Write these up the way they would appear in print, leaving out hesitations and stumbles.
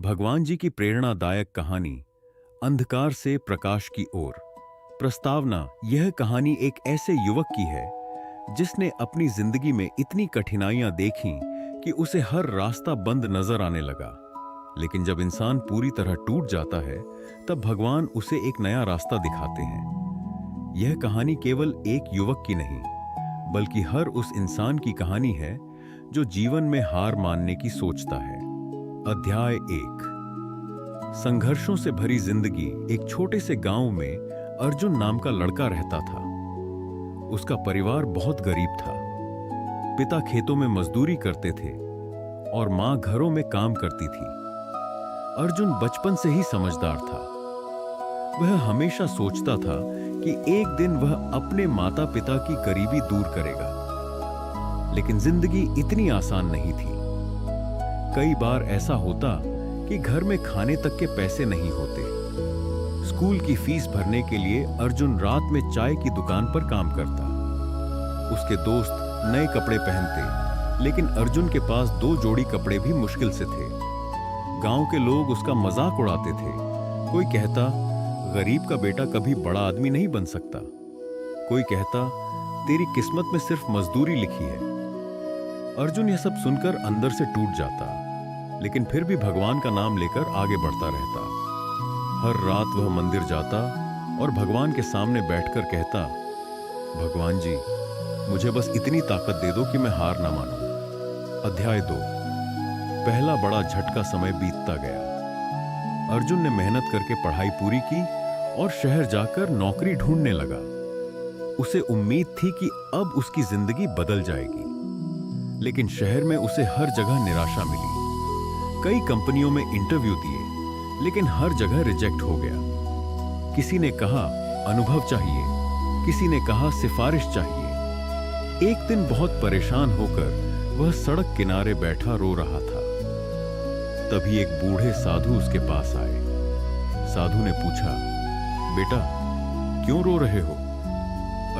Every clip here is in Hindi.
भगवान जी की प्रेरणादायक कहानी अंधकार से प्रकाश की ओर। प्रस्तावना: यह कहानी एक ऐसे युवक की है जिसने अपनी जिंदगी में इतनी कठिनाइयां देखीं कि उसे हर रास्ता बंद नजर आने लगा। लेकिन जब इंसान पूरी तरह टूट जाता है तब भगवान उसे एक नया रास्ता दिखाते हैं। यह कहानी केवल एक युवक की नहीं बल्कि हर उस इंसान की कहानी है जो जीवन में हार मानने की सोचता है। अध्याय 1। संघर्षों से भरी जिंदगी। एक छोटे से गांव में अर्जुन नाम का लड़का रहता था। उसका परिवार बहुत गरीब था। पिता खेतों में मजदूरी करते थे और मां घरों में काम करती थी। अर्जुन बचपन से ही समझदार था। वह हमेशा सोचता था कि एक दिन वह अपने माता पिता की गरीबी दूर करेगा। लेकिन जिंदगी इतनी आसान नहीं थी। कई बार ऐसा होता कि घर में खाने तक के पैसे नहीं होते। स्कूल की फीस भरने के लिए अर्जुन रात में चाय की दुकान पर काम करता। उसके दोस्त नए कपड़े पहनते, लेकिन अर्जुन के पास 2 जोड़ी कपड़े भी मुश्किल से थे। गांव के लोग उसका मजाक उड़ाते थे। कोई कहता, गरीब का बेटा कभी बड़ा आदमी नहीं बन सकता। कोई कहता, तेरी किस्मत में सिर्फ मजदूरी लिखी है। अर्जुन यह सब सुनकर अंदर से टूट जाता, लेकिन फिर भी भगवान का नाम लेकर आगे बढ़ता रहता। हर रात वह मंदिर जाता और भगवान के सामने बैठकर कहता, भगवान जी, मुझे बस इतनी ताकत दे दो कि मैं हार ना मानूं। अध्याय 2। पहला बड़ा झटका समय बीतता गया। अर्जुन ने मेहनत करके पढ़ाई पूरी की और शहर जाकर नौकरी ढूंढने लगा। उसे उम्मीद थी कि अब उसकी जिंदगी बदल जाएगी, लेकिन शहर में उसे हर जगह निराशा मिली। कई कंपनियों में इंटरव्यू दिए, लेकिन हर जगह रिजेक्ट हो गया। किसी ने कहा अनुभव चाहिए, किसी ने कहा सिफारिश चाहिए। एक दिन बहुत परेशान होकर वह सड़क किनारे बैठा रो रहा था। तभी एक बूढ़े साधु उसके पास आए। साधु ने पूछा, बेटा, क्यों रो रहे हो?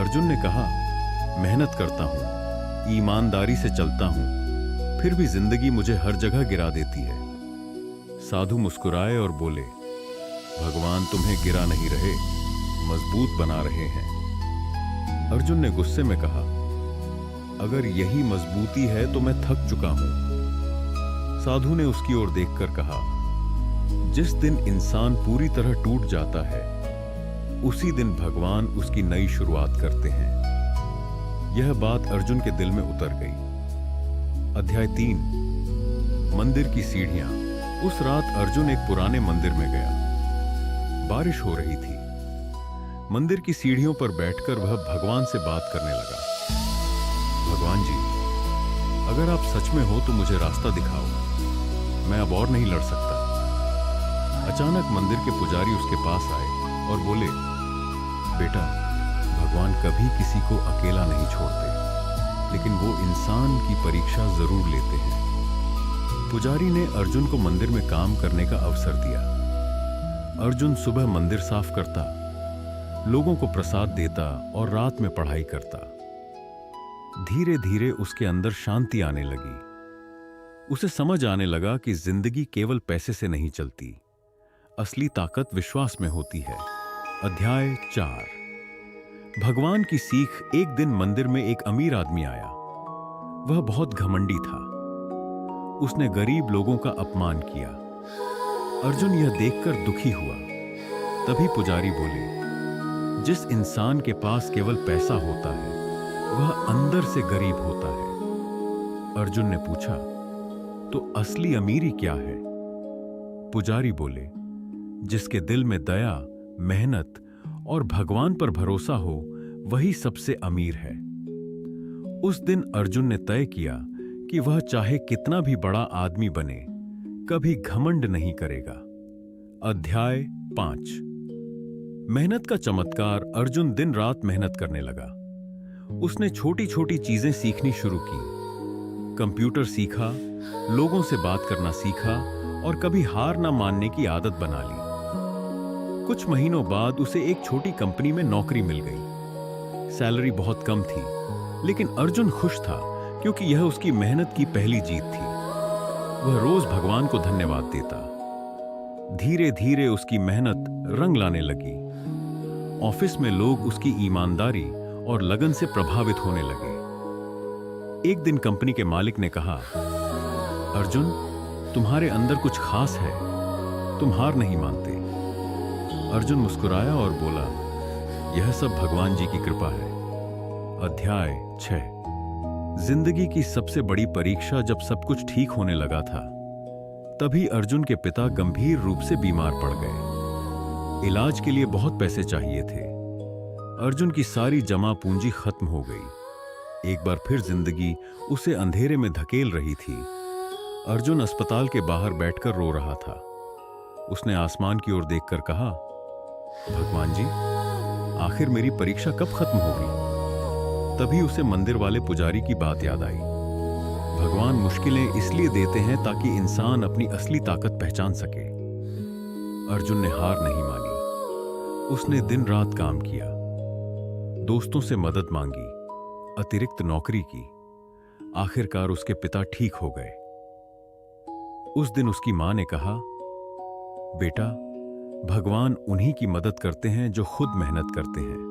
अर्जुन ने कहा, मेहनत करता हूं, ईमानदारी से चलता हूं, फिर भी जिंदगी मुझे हर जगह गिरा देती है। साधु मुस्कुराए और बोले, भगवान तुम्हें गिरा नहीं रहे, मजबूत बना रहे हैं। अर्जुन ने गुस्से में कहा, अगर यही मजबूती है तो मैं थक चुका हूं। साधु ने उसकी ओर देखकर कहा, जिस दिन इंसान पूरी तरह टूट जाता है उसी दिन भगवान उसकी नई शुरुआत करते हैं। यह बात अर्जुन के दिल में उतर गई। अध्याय 3। मंदिर की सीढ़ियां। उस रात अर्जुन एक पुराने मंदिर में गया। बारिश हो रही थी। मंदिर की सीढ़ियों पर बैठकर वह भगवान से बात करने लगा। भगवान जी, अगर आप सच में हो तो मुझे रास्ता दिखाओ, मैं अब और नहीं लड़ सकता। अचानक मंदिर के पुजारी उसके पास आए और बोले, बेटा, भगवान कभी किसी को अकेला नहीं छोड़ते, लेकिन वो इंसान की परीक्षा जरूर लेते हैं। पुजारी ने अर्जुन को मंदिर में काम करने का अवसर दिया। अर्जुन सुबह मंदिर साफ करता, लोगों को प्रसाद देता और रात में पढ़ाई करता। धीरे धीरे उसके अंदर शांति आने लगी। उसे समझ आने लगा कि जिंदगी केवल पैसे से नहीं चलती, असली ताकत विश्वास में होती है। अध्याय 4। भगवान की सीख। एक दिन मंदिर में एक अमीर आदमी आया। वह बहुत घमंडी था। उसने गरीब लोगों का अपमान किया। अर्जुन यह देखकर दुखी हुआ। तभी पुजारी बोले, जिस इंसान के पास केवल पैसा होता है वह अंदर से गरीब होता है। अर्जुन ने पूछा, तो असली अमीरी क्या है? पुजारी बोले, जिसके दिल में दया, मेहनत और भगवान पर भरोसा हो वही सबसे अमीर है। उस दिन अर्जुन ने तय किया कि वह चाहे कितना भी बड़ा आदमी बने, कभी घमंड नहीं करेगा। अध्याय 5। मेहनत का चमत्कार। अर्जुन दिन रात मेहनत करने लगा। उसने छोटी छोटी चीजें सीखनी शुरू की। कंप्यूटर सीखा, लोगों से बात करना सीखा और कभी हार ना मानने की आदत बना ली। कुछ महीनों बाद उसे एक छोटी कंपनी में नौकरी मिल गई। सैलरी बहुत कम थी, लेकिन अर्जुन खुश था क्योंकि यह उसकी मेहनत की पहली जीत थी। वह रोज भगवान को धन्यवाद देता। धीरे धीरे उसकी मेहनत रंग लाने लगी। ऑफिस में लोग उसकी ईमानदारी और लगन से प्रभावित होने लगे। एक दिन कंपनी के मालिक ने कहा, अर्जुन, तुम्हारे अंदर कुछ खास है, तुम हार नहीं मानते। अर्जुन मुस्कुराया और बोला, यह सब भगवान जी की कृपा है। अध्याय 6। जिंदगी की सबसे बड़ी परीक्षा जब सब कुछ ठीक होने लगा था, तभी अर्जुन के पिता गंभीर रूप से बीमार पड़ गए। इलाज के लिए बहुत पैसे चाहिए थे। अर्जुन की सारी जमा पूंजी खत्म हो गई। एक बार फिर जिंदगी उसे अंधेरे में धकेल रही थी। अर्जुन अस्पताल के बाहर बैठकर रो रहा था। उसने आसमान की ओर देखकर कहा, भगवान जी, आखिर मेरी परीक्षा कब खत्म होगी? तभी उसे मंदिर वाले पुजारी की बात याद आई। भगवान मुश्किलें इसलिए देते हैं ताकि इंसान अपनी असली ताकत पहचान सके। अर्जुन ने हार नहीं मानी। उसने दिन रात काम किया, दोस्तों से मदद मांगी, अतिरिक्त नौकरी की। आखिरकार उसके पिता ठीक हो गए। उस दिन उसकी मां ने कहा, बेटा, भगवान उन्हीं की मदद करते हैं जो खुद मेहनत करते हैं।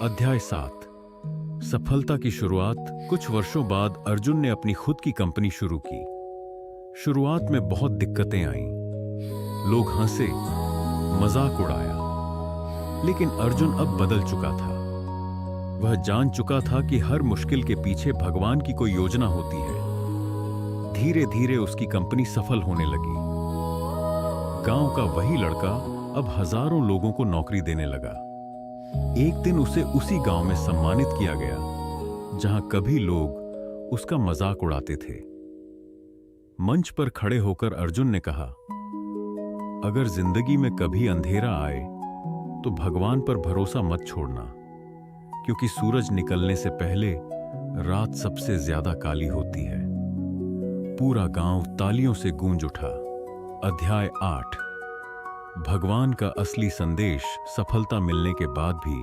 अध्याय 7। सफलता की शुरुआत। कुछ वर्षों बाद अर्जुन ने अपनी खुद की कंपनी शुरू की। शुरुआत में बहुत दिक्कतें आईं। लोग हंसे, मजाक उड़ाया, लेकिन अर्जुन अब बदल चुका था। वह जान चुका था कि हर मुश्किल के पीछे भगवान की कोई योजना होती है। धीरे धीरे उसकी कंपनी सफल होने लगी। गांव का वही लड़का अब हजारों लोगों को नौकरी देने लगा। एक दिन उसे उसी गांव में सम्मानित किया गया जहां कभी लोग उसका मजाक उड़ाते थे। मंच पर खड़े होकर अर्जुन ने कहा, अगर जिंदगी में कभी अंधेरा आए तो भगवान पर भरोसा मत छोड़ना, क्योंकि सूरज निकलने से पहले रात सबसे ज्यादा काली होती है। पूरा गांव तालियों से गूंज उठा। अध्याय 8। भगवान का असली संदेश। सफलता मिलने के बाद भी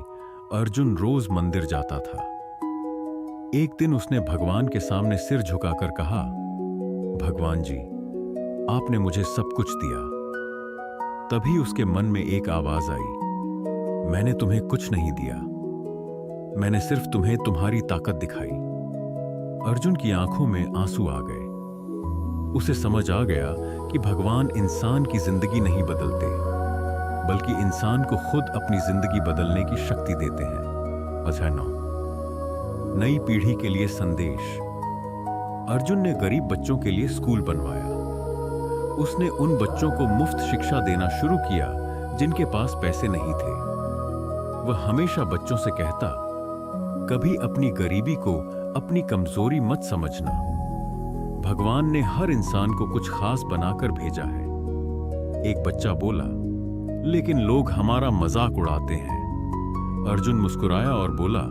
अर्जुन रोज मंदिर जाता था। एक दिन उसने भगवान के सामने सिर झुकाकर कहा, भगवान जी, आपने मुझे सब कुछ दिया। तभी उसके मन में एक आवाज आई, मैंने तुम्हें कुछ नहीं दिया, मैंने सिर्फ तुम्हें तुम्हारी ताकत दिखाई। अर्जुन की आंखों में आंसू आ गए। उसे समझ आ गया कि भगवान इंसान की जिंदगी नहीं बदलते, बल्कि इंसान को खुद अपनी जिंदगी बदलने की शक्ति देते हैं। अध्याय 9। नई पीढ़ी के लिए संदेश। अर्जुन ने गरीब बच्चों के लिए स्कूल बनवाया। उसने उन बच्चों को मुफ्त शिक्षा देना शुरू किया जिनके पास पैसे नहीं थे। वह हमेशा बच्चों से कहता, कभी अपनी गरीबी को अपनी कमजोरी मत समझना। भगवान ने हर इंसान को कुछ खास बनाकर भेजा है। एक बच्चा बोला, लेकिन लोग हमारा मजाक उड़ाते हैं। अर्जुन मुस्कुराया और बोला,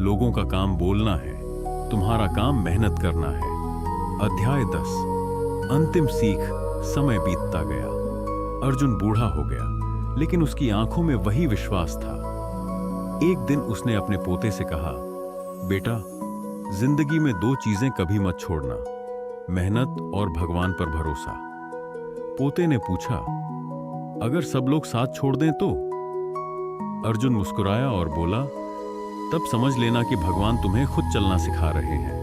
लोगों का काम बोलना है, तुम्हारा काम मेहनत करना है। अध्याय 10। अंतिम सीख। समय बीतता गया। अर्जुन बूढ़ा हो गया, लेकिन उसकी आंखों में वही विश्वास था। एक दिन उसने अपने पोते से कहा, बेटा, जिंदगी में 2 चीजें कभी मत छोड़ना, मेहनत और भगवान पर भरोसा। पोते ने पूछा, अगर सब लोग साथ छोड़ दें तो? अर्जुन मुस्कुराया और बोला, तब समझ लेना कि भगवान तुम्हें खुद चलना सिखा रहे हैं।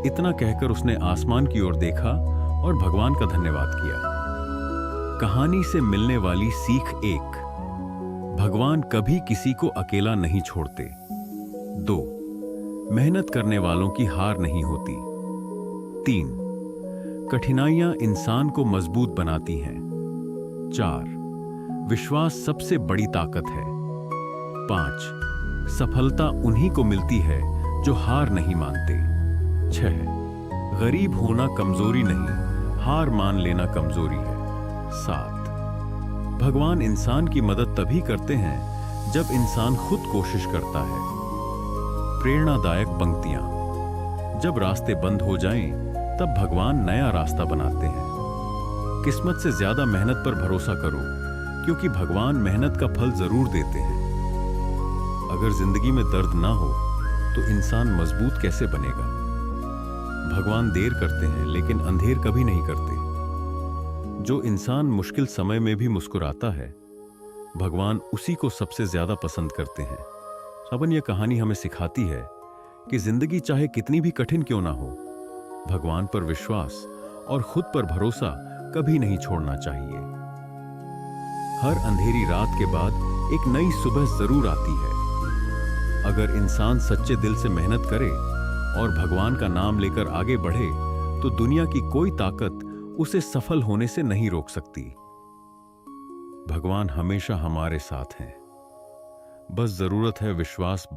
इतना कहकर उसने आसमान की ओर देखा और भगवान का धन्यवाद किया। कहानी से मिलने वाली सीख 1। भगवान कभी किसी को अकेला नहीं छोड़ते। 2। मेहनत करने वालों की हार नहीं होती। 3। कठिनाइयां इंसान को मजबूत बनाती हैं। 4। विश्वास सबसे बड़ी ताकत है। 5। सफलता उन्हीं को मिलती है जो हार नहीं मानते। 6। गरीब होना कमजोरी नहीं, हार मान लेना कमजोरी है। 7। भगवान इंसान की मदद तभी करते हैं जब इंसान खुद कोशिश करता है। प्रेरणादायक पंक्तियां। जब रास्ते बंद हो जाएं, तब भगवान नया रास्ता बनाते हैं। किस्मत से ज्यादा मेहनत पर भरोसा करो, क्योंकि भगवान मेहनत का फल जरूर देते हैं। अगर जिंदगी में दर्द ना हो तो इंसान मजबूत कैसे बनेगा? भगवान देर करते हैं, लेकिन अंधेर कभी नहीं करते। जो इंसान मुश्किल समय में भी मुस्कुराता है, भगवान उसी को सबसे ज्यादा पसंद करते हैं। अपन यह कहानी हमें सिखाती है कि जिंदगी चाहे कितनी भी कठिन क्यों ना हो, भगवान पर विश्वास और खुद पर भरोसा कभी नहीं छोड़ना चाहिए। हर अंधेरी रात के बाद एक नई सुबह जरूर आती है। अगर इंसान सच्चे दिल से मेहनत करे और भगवान का नाम लेकर आगे बढ़े, तो दुनिया की कोई ताकत उसे सफल होने से नहीं रोक सकती। भगवान हमेशा हमारे साथ हैं, बस जरूरत है विश्वास